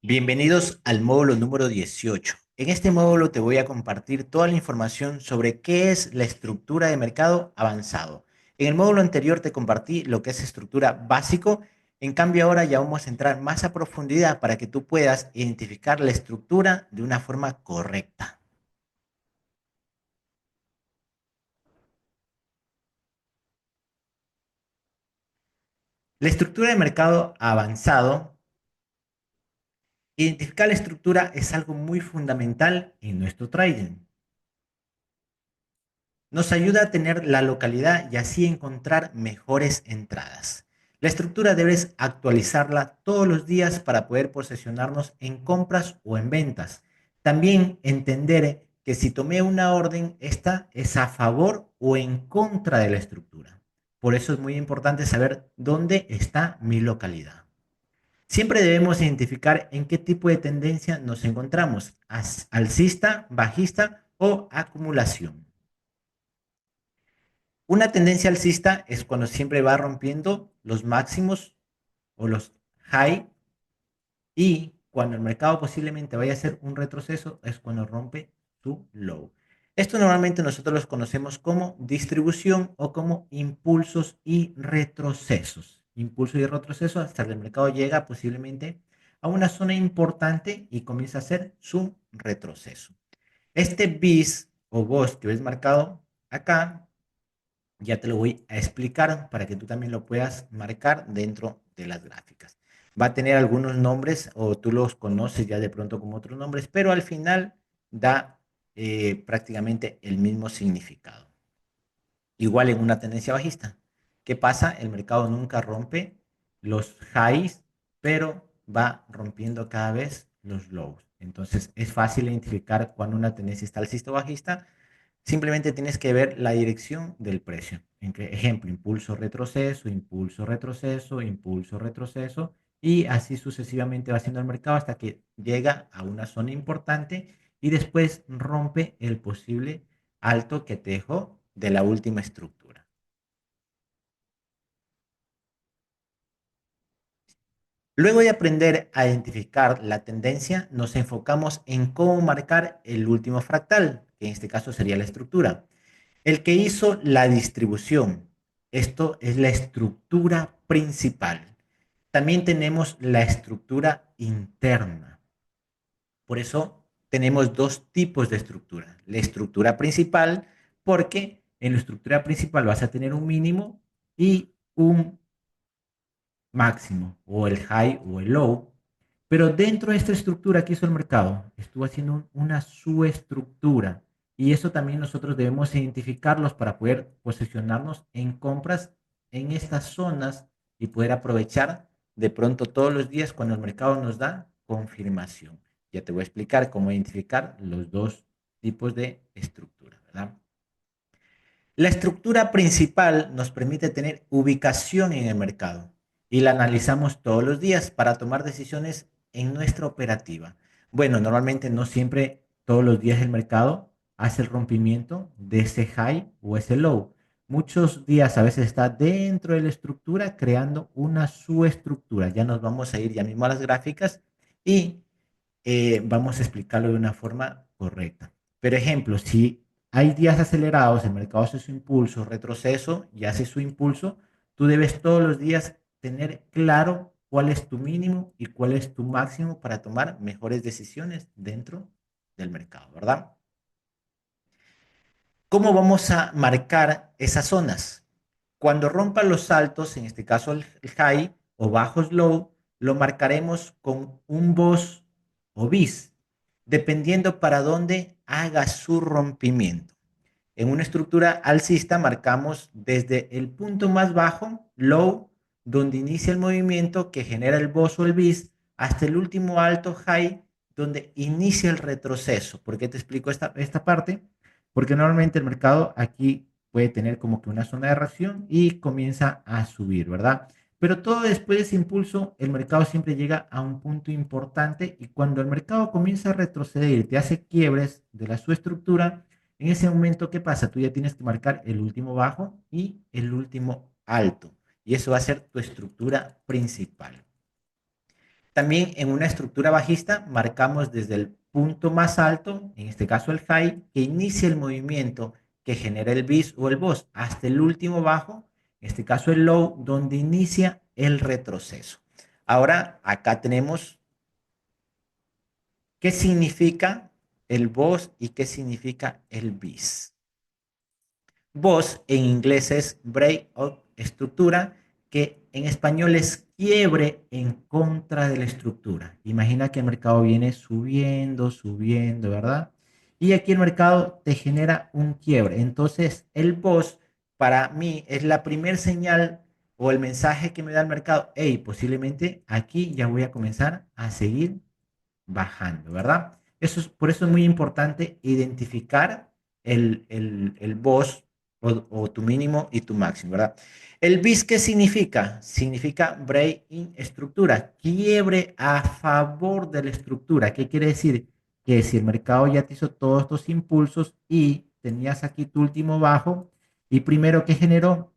Bienvenidos al módulo número 18. En este módulo te voy a compartir toda la información sobre qué es la estructura de mercado avanzado. En el módulo anterior te compartí lo que es estructura básico. En cambio, ahora ya vamos a entrar más a profundidad para que tú puedas identificar la estructura de una forma correcta. La estructura de mercado avanzado, identificar la estructura es algo muy fundamental en nuestro trading. Nos ayuda a tener la localidad y así encontrar mejores entradas. La estructura debes actualizarla todos los días para poder posicionarnos en compras o en ventas. También entender que si tomé una orden, esta es a favor o en contra de la estructura. Por eso es muy importante saber dónde está mi localidad. Siempre debemos identificar en qué tipo de tendencia nos encontramos, alcista, bajista o acumulación. Una tendencia alcista es cuando siempre va rompiendo los máximos o los high, y cuando el mercado posiblemente vaya a hacer un retroceso es cuando rompe su low. Esto normalmente nosotros los conocemos como distribución o como impulsos y retrocesos. Impulso y retroceso hasta que el mercado llega posiblemente a una zona importante y comienza a hacer su retroceso. Este bis o BOS que ves marcado acá, ya te lo voy a explicar para que tú también lo puedas marcar dentro de las gráficas. Va a tener algunos nombres o tú los conoces ya de pronto como otros nombres, pero al final da prácticamente el mismo significado. Igual en una tendencia bajista. ¿Qué pasa? El mercado nunca rompe los highs, pero va rompiendo cada vez los lows. Entonces es fácil identificar cuando una tendencia está alcista o bajista. Simplemente tienes que ver la dirección del precio. Ejemplo, impulso, retroceso, impulso, retroceso, impulso, retroceso. Y así sucesivamente va haciendo el mercado hasta que llega a una zona importante y después rompe el posible alto que te dejó de la última estructura. Luego de aprender a identificar la tendencia, nos enfocamos en cómo marcar el último fractal, que en este caso sería la estructura. El que hizo la distribución. Esto es la estructura principal. También tenemos la estructura interna. Por eso tenemos dos tipos de estructura. La estructura principal, porque en la estructura principal vas a tener un mínimo y un máximo, o el high o el low. Pero dentro de esta estructura que hizo el mercado, estuvo haciendo una subestructura. Y eso también nosotros debemos identificarlos para poder posicionarnos en compras en estas zonas y poder aprovechar de pronto todos los días cuando el mercado nos da confirmación. Ya te voy a explicar cómo identificar los dos tipos de estructura, ¿verdad? La estructura principal nos permite tener ubicación en el mercado y la analizamos todos los días para tomar decisiones en nuestra operativa. Bueno, normalmente no siempre todos los días el mercado hace el rompimiento de ese high o ese low. Muchos días a veces está dentro de la estructura creando una subestructura. Ya nos vamos a ir ya mismo a las gráficas y vamos a explicarlo de una forma correcta. Pero ejemplo, si hay días acelerados, el mercado hace su impulso, retroceso y hace su impulso, tú debes todos los días tener claro cuál es tu mínimo y cuál es tu máximo para tomar mejores decisiones dentro del mercado, ¿verdad? ¿Cómo vamos a marcar esas zonas? Cuando rompan los altos, en este caso el high o bajos low, lo marcaremos con un BOS o BIS, dependiendo para dónde haga su rompimiento. En una estructura alcista marcamos desde el punto más bajo, low, donde inicia el movimiento que genera el BOS o el BIS, hasta el último alto, high, donde inicia el retroceso. ¿Por qué te explico esta parte? Porque normalmente el mercado aquí puede tener como que una zona de reacción y comienza a subir, ¿verdad? Pero todo después de ese impulso, el mercado siempre llega a un punto importante y cuando el mercado comienza a retroceder y te hace quiebres de la subestructura, en ese momento, ¿qué pasa? Tú ya tienes que marcar el último bajo y el último alto. Y eso va a ser tu estructura principal. También en una estructura bajista marcamos desde el punto más alto, en este caso el high, que inicia el movimiento que genera el bis o el boss, hasta el último bajo, en este caso el low, donde inicia el retroceso. Ahora, acá tenemos qué significa el boss y qué significa el bis. Boss en inglés es breakout estructura, que en español es quiebre en contra de la estructura. Imagina que el mercado viene subiendo, subiendo, ¿verdad? Y aquí el mercado te genera un quiebre. Entonces, el boss para mí es la primer señal o el mensaje que me da el mercado. Hey, posiblemente aquí ya voy a comenzar a seguir bajando, ¿verdad? Por eso es muy importante identificar el boss o tu mínimo y tu máximo, ¿verdad? El BIS, ¿qué significa? Significa break-in estructura, quiebre a favor de la estructura. ¿Qué quiere decir? Que si el mercado ya te hizo todos estos impulsos y tenías aquí tu último bajo, y primero que generó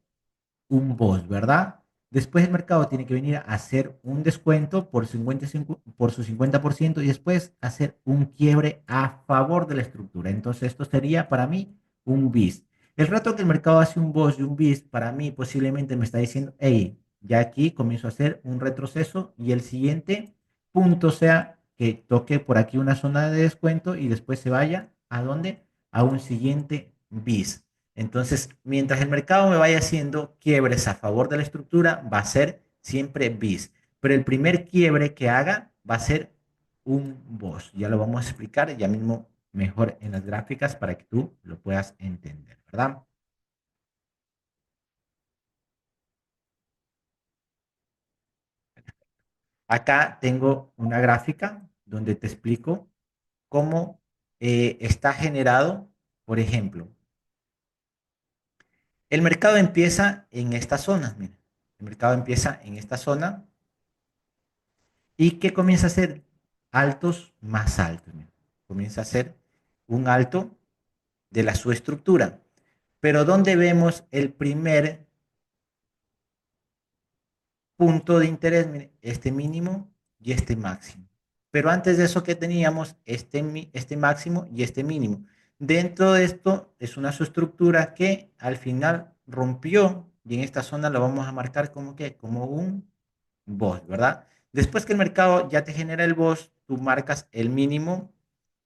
un boss, ¿verdad? Después el mercado tiene que venir a hacer un descuento por su 50% y después hacer un quiebre a favor de la estructura. Entonces esto sería para mí un bis. El rato que el mercado hace un boss y un bis, para mí posiblemente me está diciendo, hey, ya aquí comienzo a hacer un retroceso y el siguiente punto sea que toque por aquí una zona de descuento y después se vaya a dónde? A un siguiente bis. Entonces, mientras el mercado me vaya haciendo quiebres a favor de la estructura, va a ser siempre bis. Pero el primer quiebre que haga va a ser un boss. Ya lo vamos a explicar ya mismo mejor en las gráficas para que tú lo puedas entender, ¿verdad? Acá tengo una gráfica donde te explico cómo está generado, por ejemplo, el mercado empieza en esta zona. Mira, el mercado empieza en esta zona. ¿Y qué comienza a hacer? Altos más altos. Mira. Comienza a hacer un alto de la subestructura. Pero ¿dónde vemos el primer punto de interés? Mire, este mínimo y este máximo. Pero antes de eso, ¿qué teníamos? Este máximo y este mínimo. Dentro de esto es una subestructura que al final rompió y en esta zona lo vamos a marcar como que como un boss, ¿verdad? Después que el mercado ya te genera el boss, tú marcas el mínimo,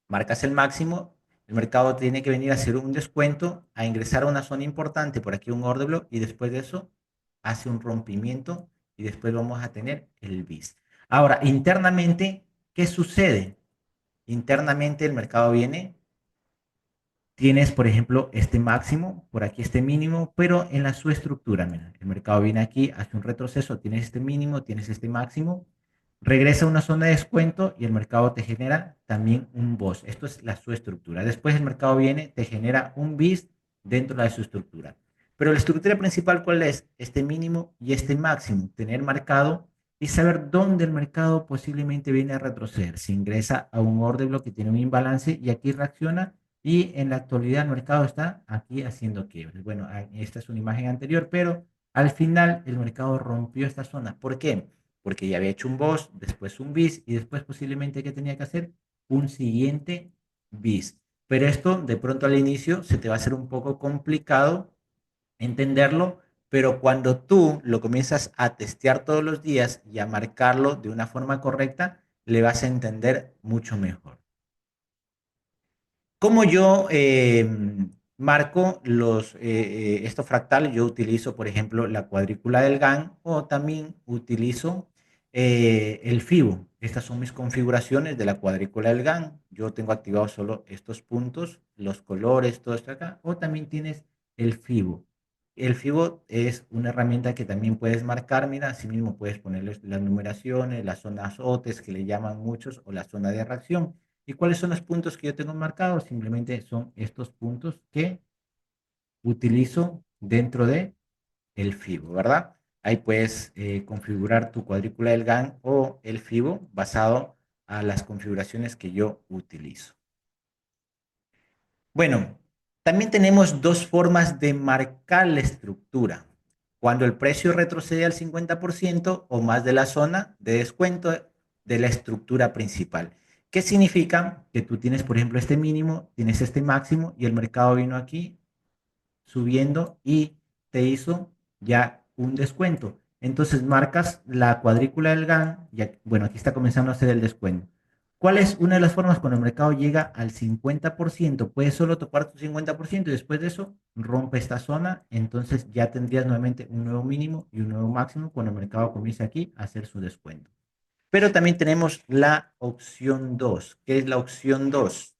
marcas el máximo, el mercado tiene que venir a hacer un descuento, a ingresar a una zona importante, por aquí un order block, y después de eso hace un rompimiento y después vamos a tener el bis. Ahora, internamente, ¿qué sucede? Internamente el mercado viene, tienes, por ejemplo, este máximo, por aquí este mínimo, pero en la subestructura, mira, el mercado viene aquí, hace un retroceso, tienes este mínimo, tienes este máximo, regresa a una zona de descuento y el mercado te genera también un BOS. Esto es la subestructura. Después el mercado viene, te genera un BIS dentro de su estructura. Pero la estructura principal, ¿cuál es? Este mínimo y este máximo, tener marcado y saber dónde el mercado posiblemente viene a retroceder. Si ingresa a un order block que tiene un imbalance y aquí reacciona y en la actualidad el mercado está aquí haciendo quiebres. Bueno, esta es una imagen anterior, pero al final el mercado rompió esta zona. ¿Por qué? Porque ya había hecho un boss, después un bis y después posiblemente ¿qué tenía que hacer? Un siguiente bis. Pero esto de pronto al inicio se te va a hacer un poco complicado entenderlo, pero cuando tú lo comienzas a testear todos los días y a marcarlo de una forma correcta, le vas a entender mucho mejor. Como yo marco estos fractales, yo utilizo, por ejemplo, la cuadrícula del GAN o también utilizo el FIBO. Estas son mis configuraciones de la cuadrícula del GAN. Yo tengo activados solo estos puntos, los colores, todo esto acá, o también tienes el FIBO. El FIBO es una herramienta que también puedes marcar, mira, así mismo puedes ponerles las numeraciones, las zonas OTES que le llaman muchos o la zona de reacción. ¿Y cuáles son los puntos que yo tengo marcados? Simplemente son estos puntos que utilizo dentro de el FIBO, ¿verdad? Ahí puedes configurar tu cuadrícula del GAN o el FIBO basado a las configuraciones que yo utilizo. Bueno, también tenemos dos formas de marcar la estructura. Cuando el precio retrocede al 50% o más de la zona de descuento de la estructura principal. ¿Qué significa? Que tú tienes, por ejemplo, este mínimo, tienes este máximo y el mercado vino aquí subiendo y te hizo ya un descuento. Entonces marcas la cuadrícula del GAN, ya, bueno, aquí está comenzando a hacer el descuento. ¿Cuál es una de las formas cuando el mercado llega al 50%? Puedes solo tocar tu 50% y después de eso rompe esta zona, entonces ya tendrías nuevamente un nuevo mínimo y un nuevo máximo cuando el mercado comience aquí a hacer su descuento. Pero también tenemos la opción 2. ¿Qué es la opción 2?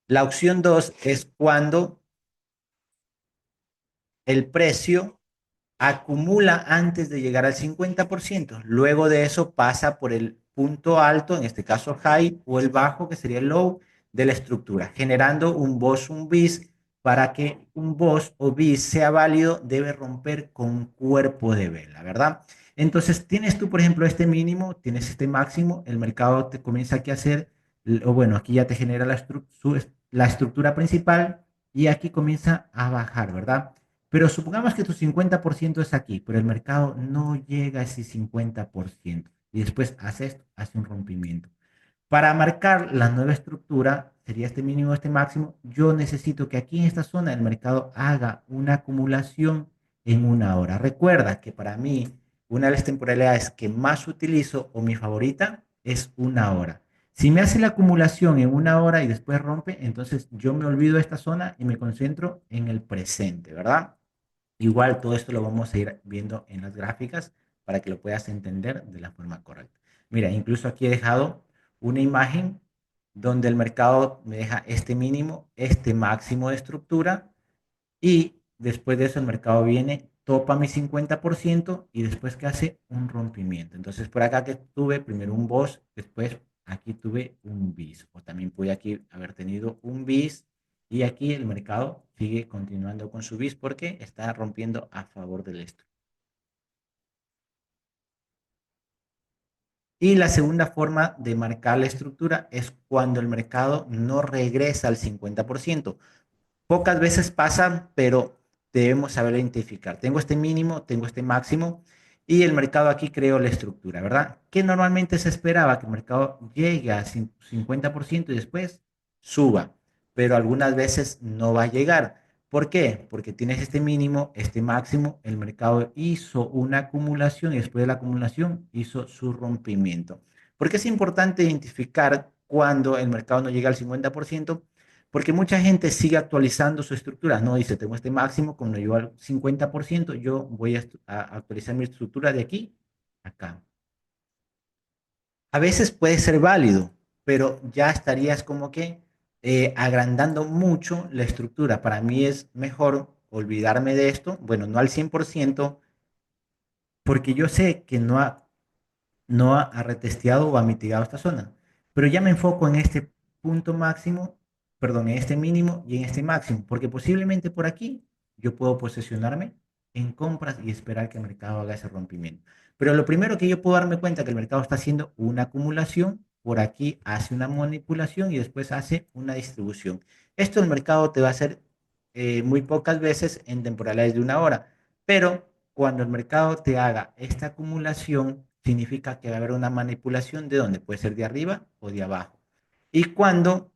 La opción 2 es cuando el precio acumula antes de llegar al 50%. Luego de eso pasa por el punto alto, en este caso high, o el bajo, que sería el low de la estructura, generando un boss, un bis. Para que un boss o bis sea válido, debe romper con cuerpo de vela, ¿verdad? Entonces, tienes tú, por ejemplo, este mínimo, tienes este máximo, el mercado te comienza aquí a hacer, o bueno, aquí ya te genera la estructura principal y aquí comienza a bajar, ¿verdad? Pero supongamos que tu 50% es aquí, pero el mercado no llega a ese 50% y después hace esto, hace un rompimiento. Para marcar la nueva estructura, sería este mínimo, este máximo, yo necesito que aquí en esta zona el mercado haga una acumulación en una hora. Recuerda que para mí, una de las temporalidades que más utilizo o mi favorita es una hora. Si me hace la acumulación en una hora y después rompe, entonces yo me olvido de esta zona y me concentro en el presente, ¿verdad? Igual todo esto lo vamos a ir viendo en las gráficas para que lo puedas entender de la forma correcta. Mira, incluso aquí he dejado una imagen donde el mercado me deja este mínimo, este máximo de estructura y después de eso el mercado viene, topa mi 50% y después que hace un rompimiento. Entonces por acá que tuve primero un boss, después aquí tuve un bis o también pude aquí haber tenido un bis y aquí el mercado sigue continuando con su bis porque está rompiendo a favor del esto. Y la segunda forma de marcar la estructura es cuando el mercado no regresa al 50%. Pocas veces pasan, pero debemos saber identificar. Tengo este mínimo, tengo este máximo y el mercado aquí creó la estructura, ¿verdad? Que normalmente se esperaba que el mercado llegue a 50% y después suba, pero algunas veces no va a llegar. ¿Por qué? Porque tienes este mínimo, este máximo, el mercado hizo una acumulación y después de la acumulación hizo su rompimiento. ¿Por qué es importante identificar cuando el mercado no llega al 50%? Porque mucha gente sigue actualizando su estructura. No dice, tengo este máximo, como yo al 50%, yo voy a actualizar mi estructura de aquí a acá. A veces puede ser válido, pero ya estarías como que agrandando mucho la estructura. Para mí es mejor olvidarme de esto, bueno, no al 100%, porque yo sé que no ha retesteado o ha mitigado esta zona. Pero ya me enfoco en este punto máximo, perdón, en este mínimo y en este máximo, porque posiblemente por aquí yo puedo posicionarme en compras y esperar que el mercado haga ese rompimiento. Pero lo primero que yo puedo darme cuenta que el mercado está haciendo una acumulación, por aquí hace una manipulación y después hace una distribución. Esto el mercado te va a hacer muy pocas veces en temporales de una hora, pero cuando el mercado te haga esta acumulación, significa que va a haber una manipulación de donde puede ser de arriba o de abajo. Y cuando,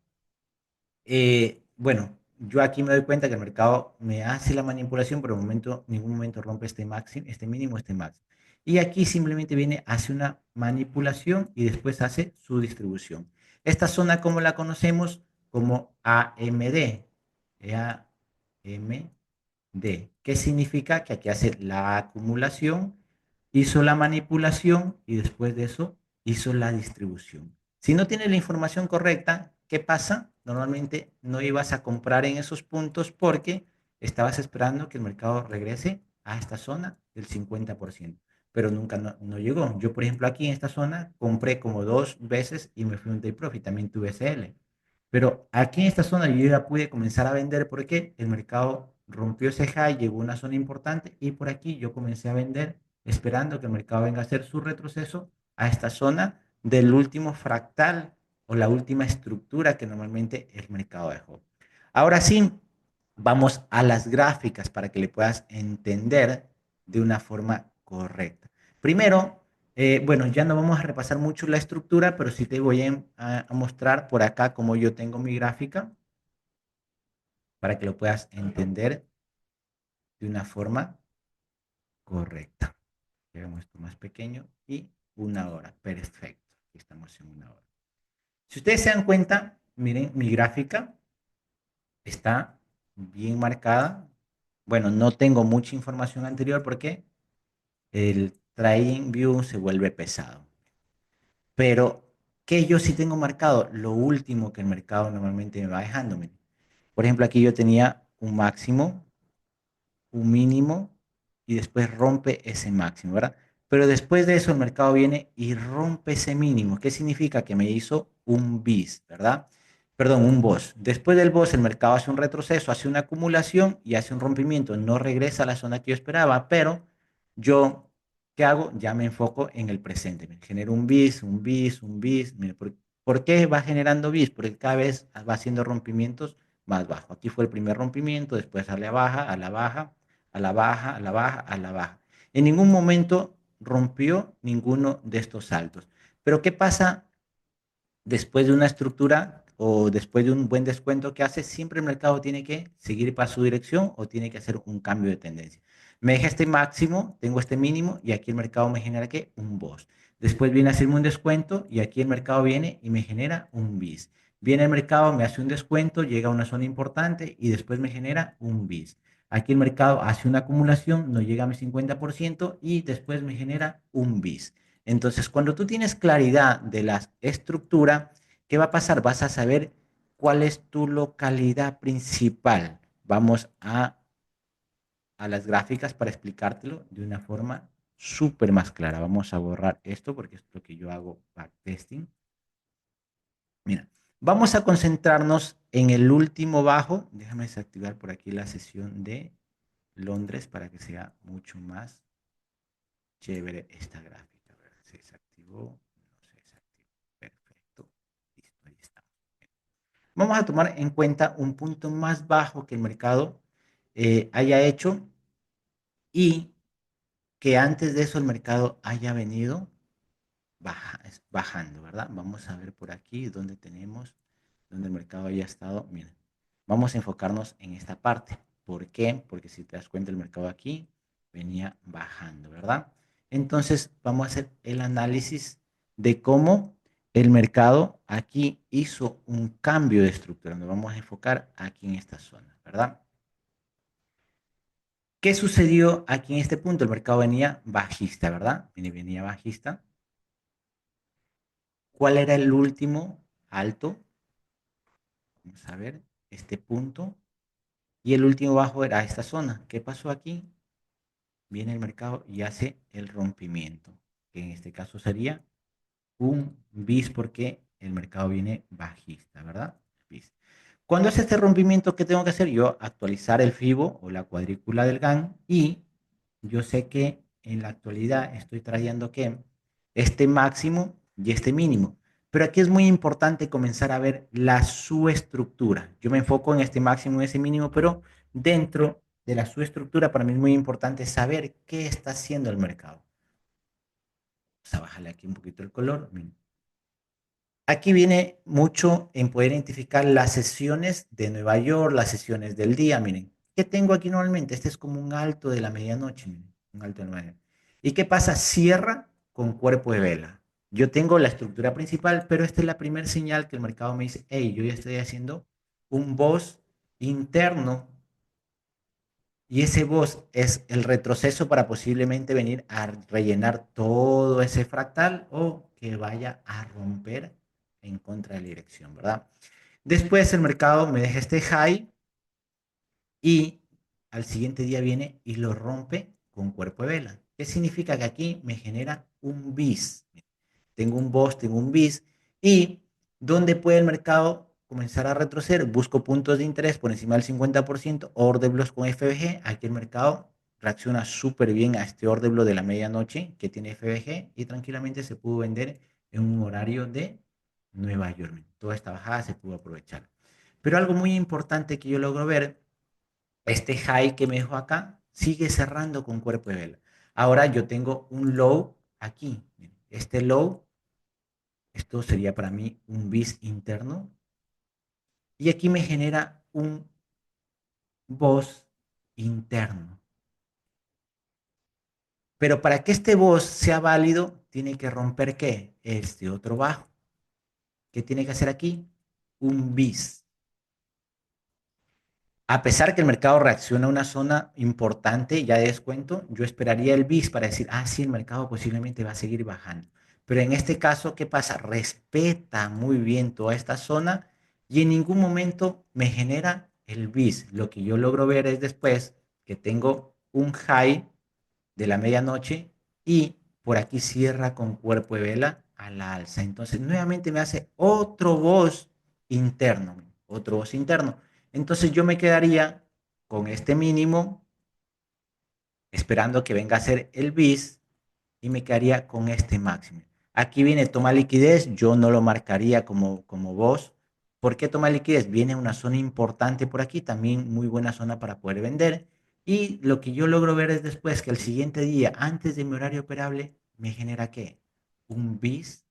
bueno, yo aquí me doy cuenta que el mercado me hace la manipulación, pero en ningún momento rompe este máximo, este mínimo, este máximo. Y aquí simplemente viene, hace una manipulación y después hace su distribución. Esta zona, ¿cómo la conocemos? Como AMD. AMD. ¿Qué significa? Que aquí hace la acumulación, hizo la manipulación y después de eso hizo la distribución. Si no tienes la información correcta, ¿qué pasa? Normalmente no ibas a comprar en esos puntos porque estabas esperando que el mercado regrese a esta zona del 50%, pero nunca no llegó. Yo, por ejemplo, aquí en esta zona compré como dos veces y me fui un take profit, también tuve SL. Pero aquí en esta zona yo ya pude comenzar a vender porque el mercado rompió ese high, llegó a una zona importante y por aquí yo comencé a vender esperando que el mercado venga a hacer su retroceso a esta zona del último fractal o la última estructura que normalmente el mercado dejó. Ahora sí, vamos a las gráficas para que le puedas entender de una forma correcta. Primero, Bueno, ya no vamos a repasar mucho la estructura, pero sí te voy a mostrar por acá cómo yo tengo mi gráfica para que lo puedas entender de una forma correcta. Hagamos esto más pequeño y una hora. Perfecto. Aquí estamos en una hora. Si ustedes se dan cuenta, miren, mi gráfica está bien marcada. Bueno, no tengo mucha información anterior porque el Trading View se vuelve pesado. Pero, ¿qué yo sí tengo marcado? Lo último que el mercado normalmente me va dejando. Miren. Por ejemplo, aquí yo tenía un máximo, un mínimo y después rompe ese máximo, ¿verdad? Pero después de eso el mercado viene y rompe ese mínimo. ¿Qué significa? Que me hizo un bis, ¿verdad? Perdón, un boss. Después del boss el mercado hace un retroceso, hace una acumulación y hace un rompimiento. No regresa a la zona que yo esperaba, pero yo, ¿qué hago? Ya me enfoco en el presente. Me genero un bis, un bis, un bis. Mire, ¿por qué va generando bis? Porque cada vez va haciendo rompimientos más bajo. Aquí fue el primer rompimiento, después a la baja, a la baja, a la baja, a la baja, a la baja. En ningún momento rompió ninguno de estos saltos. Pero ¿qué pasa después de una estructura o después de un buen descuento que hace? Siempre el mercado tiene que seguir para su dirección o tiene que hacer un cambio de tendencia. Me deja este máximo, tengo este mínimo y aquí el mercado me genera ¿qué? Un BOS. Después viene a hacerme un descuento y aquí el mercado viene y me genera un BIS. Viene el mercado, me hace un descuento, llega a una zona importante y después me genera un BIS. Aquí el mercado hace una acumulación, no llega a mi 50% y después me genera un BIS. Entonces, cuando tú tienes claridad de la estructura, ¿qué va a pasar? Vas a saber cuál es tu localidad principal. Vamos a las gráficas para explicártelo de una forma súper más clara. Vamos a borrar esto porque es lo que yo hago backtesting. Mira, vamos a concentrarnos en el último bajo. Déjame desactivar por aquí la sesión de Londres para que sea mucho más chévere esta gráfica. A ver, se desactivó, no se desactivó. Perfecto. Listo, ahí está. Vamos a tomar en cuenta un punto más bajo que el mercado haya hecho y que antes de eso el mercado haya venido bajando, ¿verdad? Vamos a ver por aquí donde tenemos, donde el mercado haya estado. Miren, vamos a enfocarnos en esta parte. ¿Por qué? Porque si te das cuenta, el mercado aquí venía bajando, ¿verdad? Entonces, vamos a hacer el análisis de cómo el mercado aquí hizo un cambio de estructura. Nos vamos a enfocar aquí en esta zona, ¿verdad? ¿Qué sucedió aquí en este punto? El mercado venía bajista, ¿verdad? Venía bajista. ¿Cuál era el último alto? Vamos a ver, este punto. Y el último bajo era esta zona. ¿Qué pasó aquí? Viene el mercado y hace el rompimiento, que en este caso sería un bis porque el mercado viene bajista, ¿verdad? Bis. Cuando hace este rompimiento, ¿qué tengo que hacer? Yo actualizar el FIBO o la cuadrícula del GAN y yo sé que en la actualidad estoy trayendo que este máximo y este mínimo. Pero aquí es muy importante comenzar a ver la suestructura. Yo me enfoco en este máximo y ese mínimo, pero dentro de la suestructura para mí es muy importante saber qué está haciendo el mercado. Vamos a bajarle aquí un poquito el color. Aquí viene mucho en poder identificar las sesiones de Nueva York, las sesiones del día. Miren, ¿qué tengo aquí normalmente? Este es como un alto de la medianoche, miren, un alto de la medianoche. ¿Y qué pasa? Cierra con cuerpo de vela. Yo tengo la estructura principal, pero esta es la primera señal que el mercado me dice, hey, yo ya estoy haciendo un boss interno y ese boss es el retroceso para posiblemente venir a rellenar todo ese fractal o que vaya a romper en contra de la dirección, ¿verdad? Después el mercado me deja este high y al siguiente día viene y lo rompe con cuerpo de vela. ¿Qué significa? Que aquí me genera un bis. Tengo un boss, tengo un bis y ¿dónde puede el mercado comenzar a retroceder? Busco puntos de interés por encima del 50%, order blocks con FBG. Aquí el mercado reacciona súper bien a este order block de la medianoche que tiene FBG y tranquilamente se pudo vender en un horario de Nueva York. Toda esta bajada se pudo aprovechar. Pero algo muy importante que yo logro ver, este high que me dejó acá sigue cerrando con cuerpo de vela. Ahora yo tengo un low aquí. este low, esto sería para mí un bis interno, y aquí me genera un BOS interno. Pero para que este BOS sea válido, tiene que romper ¿qué? Este otro bajo. ¿Qué tiene que hacer aquí? Un bis. A pesar que el mercado reacciona a una zona importante, ya de descuento, yo esperaría el bis para decir, ah, sí, el mercado posiblemente va a seguir bajando. Pero en este caso, ¿qué pasa? Respeta muy bien toda esta zona y en ningún momento me genera el bis. Lo que yo logro ver es después que tengo un high de la medianoche y por aquí cierra con cuerpo de vela a la alza. Entonces, nuevamente me hace otro voz interno, otro voz interno. Entonces, yo me quedaría con este mínimo, esperando que venga a ser el bis y me quedaría con este máximo. Aquí viene toma liquidez, yo no lo marcaría como voz. ¿Por qué toma liquidez? Viene una zona importante por aquí, también muy buena zona para poder vender. Y lo que yo logro ver es después que el siguiente día, antes de mi horario operable, me genera ¿qué? Un bis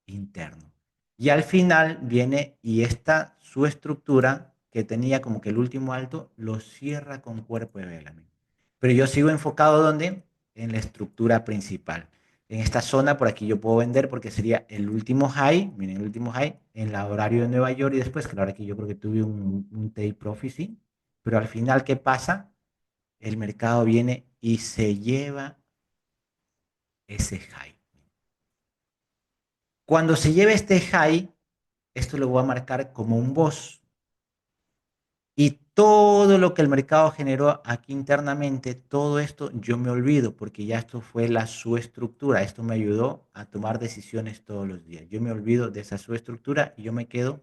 interno. Y al final viene y esta su estructura que tenía como que el último alto lo cierra con cuerpo de vela. Pero yo sigo enfocado ¿dónde? En la estructura principal. En esta zona por aquí yo puedo vender porque sería el último high, miren el último high en la horario de Nueva York y después, claro que yo creo que tuve un take profit, sí, pero al final ¿qué pasa? El mercado viene y se lleva ese high. Cuando se lleve este high, esto lo voy a marcar como un boss. Y todo lo que el mercado generó aquí internamente, todo esto yo me olvido porque ya esto fue su estructura. Esto me ayudó a tomar decisiones todos los días. Yo me olvido de esa subestructura y yo me quedo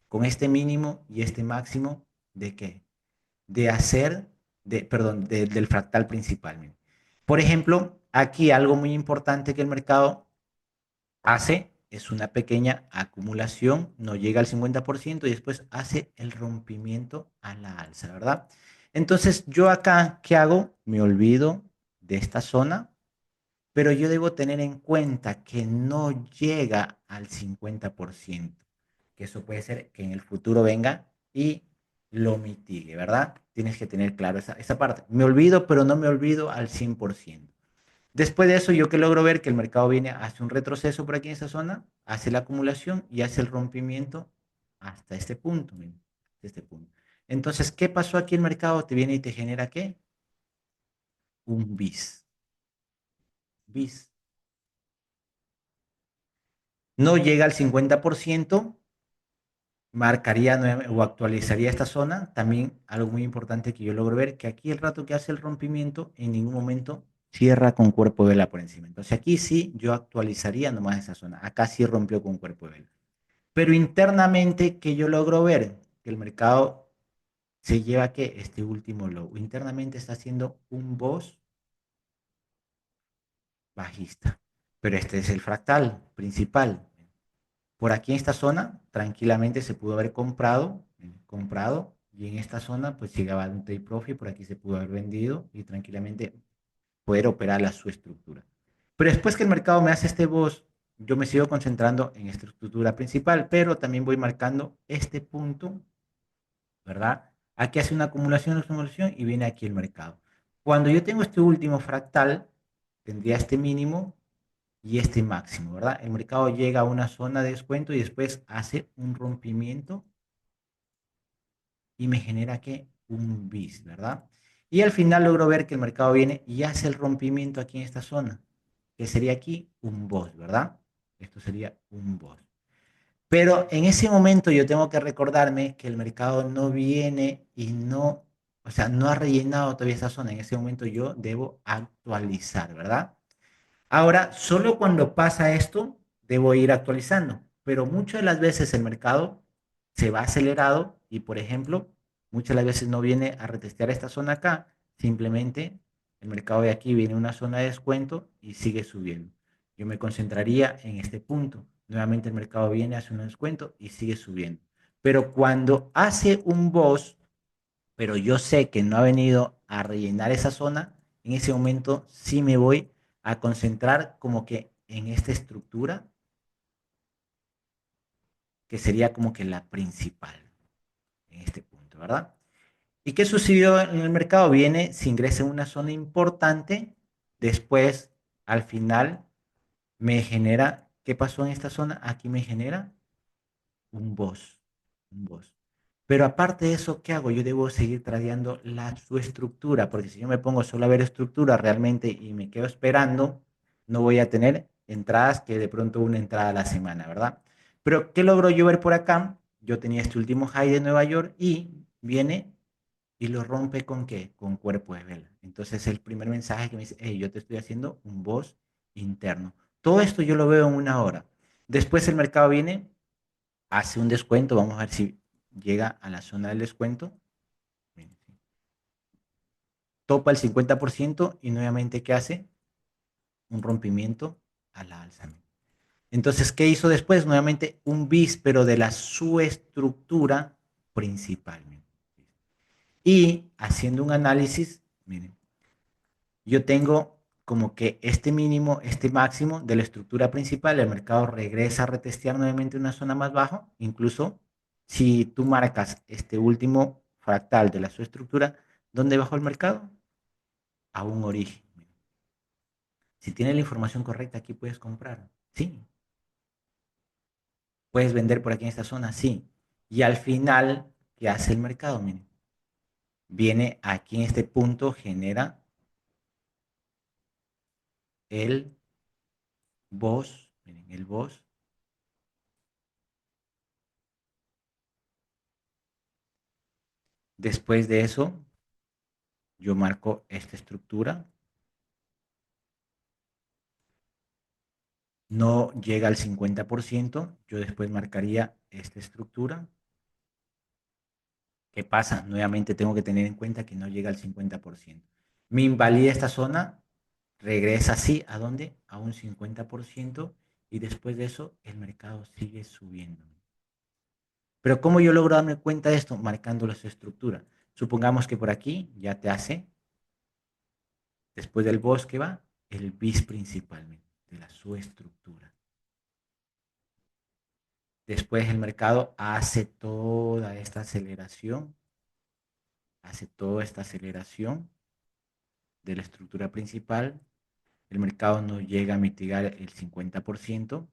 con este mínimo y este máximo de qué? De hacer, perdón, del fractal principal. Por ejemplo, aquí algo muy importante que el mercado hace es una pequeña acumulación, no llega al 50% y después hace el rompimiento a la alza, ¿verdad? Entonces yo acá, ¿qué hago? Me olvido de esta zona, pero yo debo tener en cuenta que no llega al 50%, que eso puede ser que en el futuro venga y lo mitigue, ¿verdad? Tienes que tener claro esa parte. Me olvido, pero no me olvido al 100%. Después de eso, yo que logro ver que el mercado viene, hace un retroceso por aquí en esa zona, hace la acumulación y hace el rompimiento hasta este punto, miren, hasta este punto. Entonces, ¿qué pasó aquí? El mercado te viene y te genera ¿qué? Un bis. Bis. No llega al 50%, marcaría o actualizaría esta zona. También algo muy importante que yo logro ver, que aquí el rato que hace el rompimiento, en ningún momento cierra con cuerpo de vela por encima. Entonces aquí sí, yo actualizaría nomás esa zona. Acá sí rompió con cuerpo de vela. Pero internamente, ¿qué yo logro ver? Que el mercado se lleva que este último low. Internamente está haciendo un boss bajista. Pero este es el fractal principal. Por aquí en esta zona, tranquilamente se pudo haber comprado, y en esta zona, pues llegaba un take profit, por aquí se pudo haber vendido y tranquilamente poder operar su estructura. Pero después que el mercado me hace este boss, yo me sigo concentrando en esta estructura principal, pero también voy marcando este punto, ¿verdad? Aquí hace una acumulación y viene aquí el mercado. Cuando yo tengo este último fractal, tendría este mínimo y este máximo, ¿verdad? El mercado llega a una zona de descuento y después hace un rompimiento y me genera que un bis, ¿verdad? Y al final logro ver que el mercado viene y hace el rompimiento aquí en esta zona, que sería aquí un BOS, ¿verdad? Esto sería un BOS. Pero en ese momento yo tengo que recordarme que el mercado no viene y no, o sea, no ha rellenado todavía esa zona. En ese momento yo debo actualizar, ¿verdad? Ahora, solo cuando pasa esto, debo ir actualizando, pero muchas de las veces el mercado se va acelerado y, por ejemplo, muchas de las veces no viene a retestear esta zona acá, simplemente el mercado de aquí viene a una zona de descuento y sigue subiendo. Yo me concentraría en este punto. Nuevamente el mercado viene, hace un descuento y sigue subiendo. Pero cuando hace un boss, pero yo sé que no ha venido a rellenar esa zona, en ese momento sí me voy a concentrar como que en esta estructura que sería como que la principal en este punto, ¿verdad? ¿Y qué sucedió en el mercado? Viene, se ingresa en una zona importante, después, al final, me genera, ¿qué pasó en esta zona? Aquí me genera un boss, un boss. Pero aparte de eso, ¿qué hago? Yo debo seguir tradeando su estructura, porque si yo me pongo solo a ver estructura realmente y me quedo esperando, no voy a tener entradas que de pronto una entrada a la semana, ¿verdad? Pero ¿qué logro yo ver por acá? Yo tenía este último high de Nueva York y viene y lo rompe con qué? Con cuerpo de vela. Entonces el primer mensaje que me dice, hey, yo te estoy haciendo un boss interno. Todo esto yo lo veo en una hora. Después el mercado viene, hace un descuento, vamos a ver si llega a la zona del descuento, topa el 50% y nuevamente ¿qué hace? Un rompimiento a la alza. Entonces, ¿qué hizo después? Nuevamente un bis, pero de la suestructura principal. Y haciendo un análisis, miren, yo tengo como que este mínimo, este máximo de la estructura principal, el mercado regresa a retestear nuevamente una zona más baja, incluso si tú marcas este último fractal de la subestructura, ¿dónde bajó el mercado? A un origen. Si tienes la información correcta, aquí puedes comprar. Sí. Puedes vender por aquí en esta zona. Sí. Y al final, ¿qué hace el mercado? Miren, viene aquí en este punto, genera el boss. Miren, el boss. Después de eso, yo marco esta estructura. No llega al 50%. Yo después marcaría esta estructura. ¿Qué pasa? Nuevamente tengo que tener en cuenta que no llega al 50%. Me invalida esta zona, regresa así, ¿a dónde? A un 50% y después de eso el mercado sigue subiendo. Pero ¿cómo yo logro darme cuenta de esto? Marcando su estructura. Supongamos que por aquí ya te hace, después del bosque va, el bis principalmente, de la suestructura. Después el mercado hace toda esta aceleración de la estructura principal. El mercado no llega a mitigar el 50%,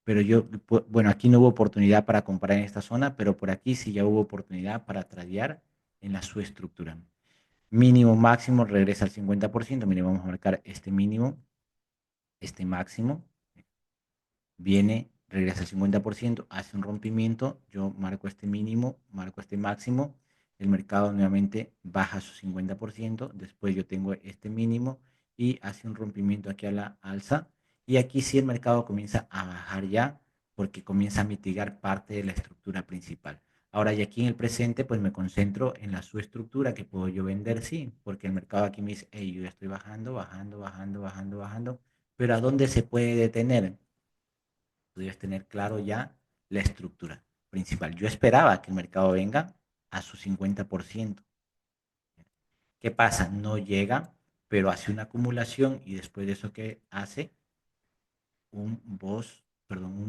pero bueno, aquí no hubo oportunidad para comprar en esta zona, pero por aquí sí ya hubo oportunidad para tradear en la subestructura. Mínimo, máximo, regresa al 50%. Mire, vamos a marcar este mínimo, este máximo, viene, regresa al 50%, hace un rompimiento, yo marco este mínimo, marco este máximo, el mercado nuevamente baja su 50%, después yo tengo este mínimo y hace un rompimiento aquí a la alza, y aquí sí el mercado comienza a bajar ya, porque comienza a mitigar parte de la estructura principal. Ahora, y aquí en el presente, pues me concentro en la subestructura que puedo yo vender, sí, porque el mercado aquí me dice, hey, yo ya estoy bajando, bajando, bajando, bajando, bajando, pero ¿a dónde se puede detener? Tú debes tener claro ya la estructura principal. Yo esperaba que el mercado venga a su 50%. ¿Qué pasa? No llega, pero hace una acumulación y después de eso, ¿qué hace? Un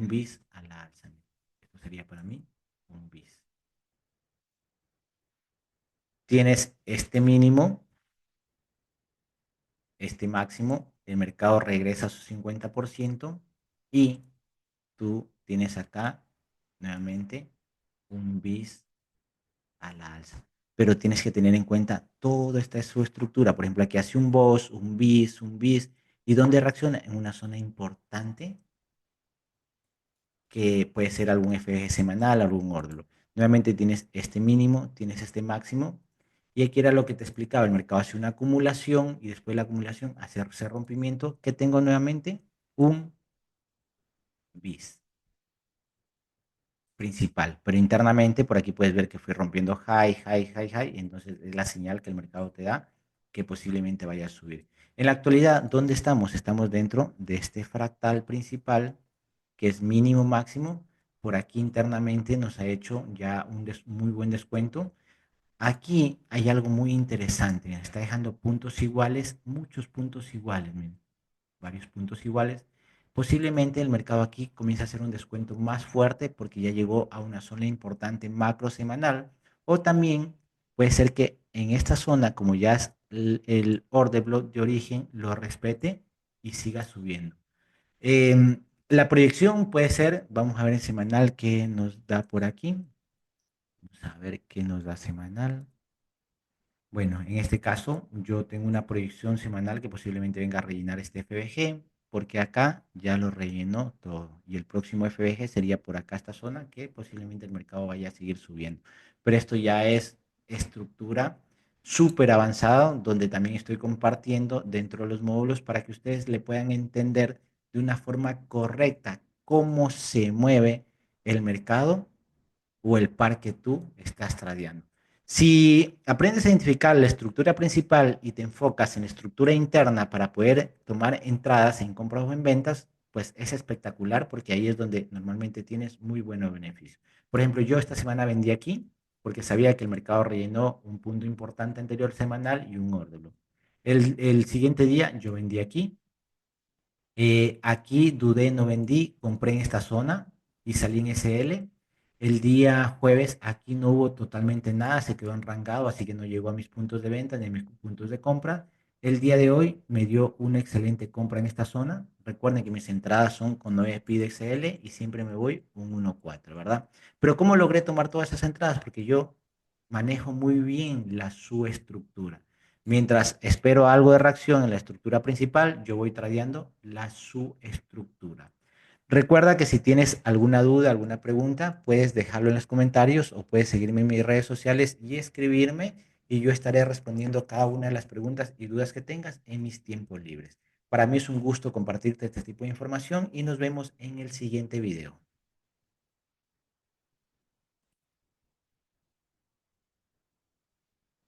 bis a la alza. Esto sería para mí un bis. Tienes este mínimo, este máximo, el mercado regresa a su 50% y tú tienes acá nuevamente un bis a la alza. Pero tienes que tener en cuenta toda esta su estructura. Por ejemplo, aquí hace un boss, un bis. ¿Y dónde reacciona? En una zona importante que puede ser algún FG semanal, algún órgano. Nuevamente tienes este mínimo, tienes este máximo. Y aquí era lo que te explicaba. El mercado hace una acumulación y después de la acumulación hace ese rompimiento. ¿Qué tengo nuevamente? Un bis principal, pero internamente por aquí puedes ver que fui rompiendo high, high, high, high, entonces es la señal que el mercado te da que posiblemente vaya a subir. En la actualidad, ¿dónde estamos? Estamos dentro de este fractal principal, que es mínimo máximo. Por aquí internamente nos ha hecho ya un muy buen descuento. Aquí hay algo muy interesante, está dejando puntos iguales, muchos puntos iguales. Miren. varios puntos iguales, posiblemente el mercado aquí comience a hacer un descuento más fuerte porque ya llegó a una zona importante macro semanal, o también puede ser que en esta zona, como ya es el order block de origen, lo respete y siga subiendo. La proyección puede ser, vamos a ver en semanal qué nos da por aquí. Vamos a ver qué nos da semanal. Bueno, en este caso yo tengo una proyección semanal que posiblemente venga a rellenar este FBG, porque acá ya lo rellenó todo. Y el próximo FBG sería por acá esta zona, que posiblemente el mercado vaya a seguir subiendo. Pero esto ya es estructura súper avanzada, donde también estoy compartiendo dentro de los módulos para que ustedes le puedan entender de una forma correcta cómo se mueve el mercado o el par que tú estás tradeando. Si aprendes a identificar la estructura principal y te enfocas en la estructura interna para poder tomar entradas en compras o en ventas, pues es espectacular porque ahí es donde normalmente tienes muy buenos beneficios. Por ejemplo, yo esta semana vendí aquí porque sabía que el mercado rellenó un punto importante anterior semanal y un order block. El siguiente día yo vendí aquí, aquí dudé, no vendí, compré en esta zona y salí en SL. El día jueves aquí no hubo totalmente nada, se quedó enrangado, así que no llegó a mis puntos de venta ni a mis puntos de compra. El día de hoy me dio una excelente compra en esta zona. Recuerden que mis entradas son con 9 pide XL y siempre me voy un 1.4, ¿verdad? Pero ¿cómo logré tomar todas esas entradas? Porque yo manejo muy bien la subestructura. Mientras espero algo de reacción en la estructura principal, yo voy tradeando la subestructura. Recuerda que si tienes alguna duda, alguna pregunta, puedes dejarlo en los comentarios o puedes seguirme en mis redes sociales y escribirme y yo estaré respondiendo cada una de las preguntas y dudas que tengas en mis tiempos libres. Para mí es un gusto compartirte este tipo de información y nos vemos en el siguiente video.